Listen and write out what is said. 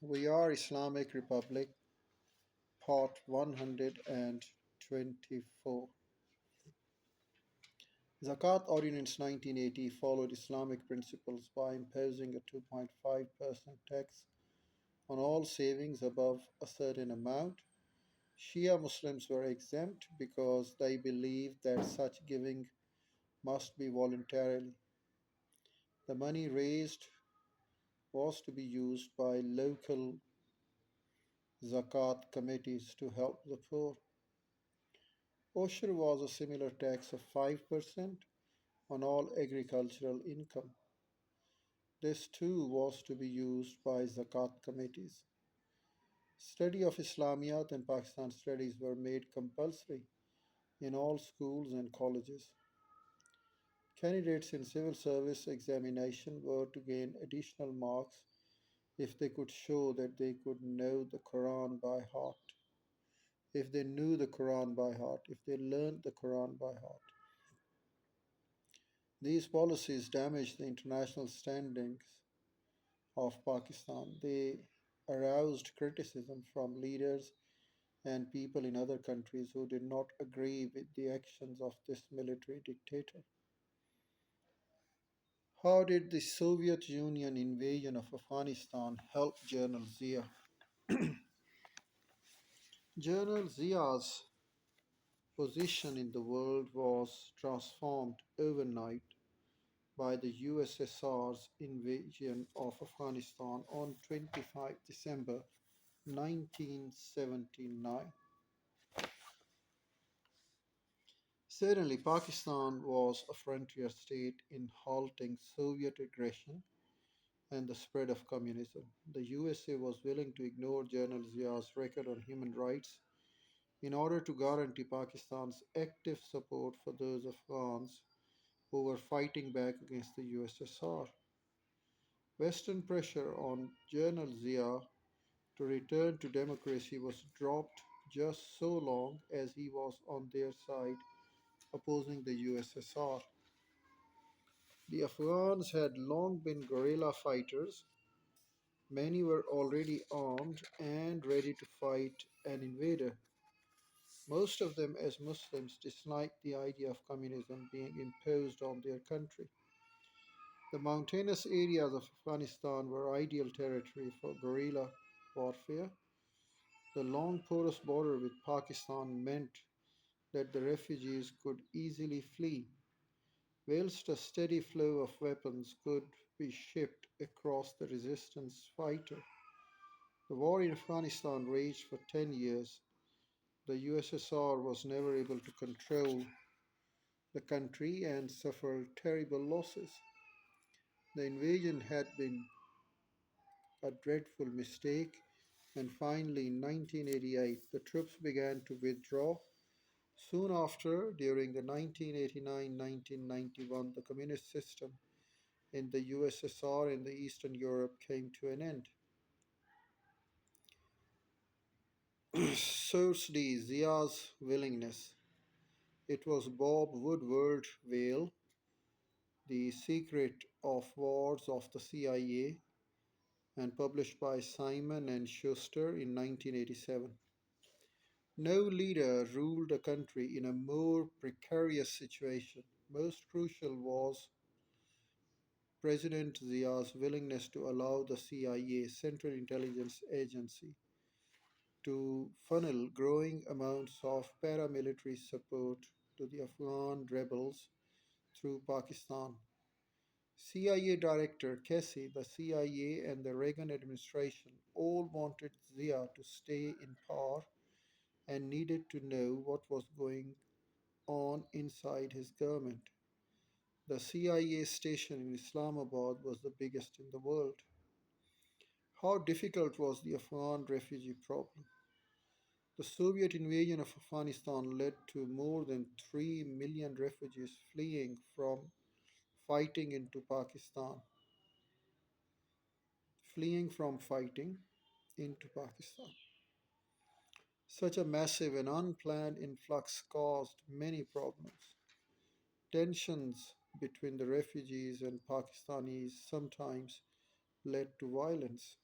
We are Islamic Republic, Part 124. Zakat Ordinance 1980 followed Islamic principles by imposing a 2.5% tax on all savings above a certain amount. Shia Muslims were exempt because they believed that such giving must be voluntarily. The money raised was to be used by local zakat committees to help the poor. Osher was a similar tax of 5% on all agricultural income. This too was to be used by zakat committees. Study of Islamiyat and Pakistan studies were made compulsory in all schools and colleges. Candidates in civil service examination were to gain additional marks if they could show that they could know the Quran by heart, if they knew the Quran by heart, if they learned the Quran by heart. These policies damaged the international standings of Pakistan. They aroused criticism from leaders and people in other countries who did not agree with the actions of this military dictator. How did the Soviet Union invasion of Afghanistan help General Zia? General Zia's position in the world was transformed overnight by the USSR's invasion of Afghanistan on 25 December 1979. Certainly, Pakistan was a frontier state in halting Soviet aggression and the spread of communism. The USA was willing to ignore General Zia's record on human rights in order to guarantee Pakistan's active support for those Afghans who were fighting back against the USSR. Western pressure on General Zia to return to democracy was dropped just so long as he was on their side opposing the USSR. The Afghans had long been guerrilla fighters. Many were already armed and ready to fight an invader. Most of them, as Muslims, disliked the idea of communism being imposed on their country. The mountainous areas of Afghanistan were ideal territory for guerrilla warfare. The long porous border with Pakistan meant that the refugees could easily flee, whilst a steady flow of weapons could be shipped across the resistance fighter. The war in Afghanistan raged for 10 years. The USSR was never able to control the country and suffered terrible losses. The invasion had been a dreadful mistake, and finally in 1988 the troops began to withdraw. Soon after, during the 1989-1991, the communist system in the USSR and the Eastern Europe came to an end. Source D. Zia's willingness. It was Bob Woodward Vale, The Secret of Wars of the CIA, and published by Simon and Schuster in 1987. No leader ruled a country in a more precarious situation. Most crucial was President Zia's willingness to allow the CIA, Central Intelligence Agency, to funnel growing amounts of paramilitary support to the Afghan rebels through Pakistan. CIA Director Casey, the CIA, and the Reagan administration all wanted Zia to stay in power and needed to know what was going on inside his government. The CIA station in Islamabad was the biggest in the world. How difficult was the Afghan refugee problem? The Soviet invasion of Afghanistan led to more than 3 million refugees fighting into Pakistan, fleeing from fighting into Pakistan. Such a massive and unplanned influx caused many problems. Tensions between the refugees and Pakistanis sometimes led to violence.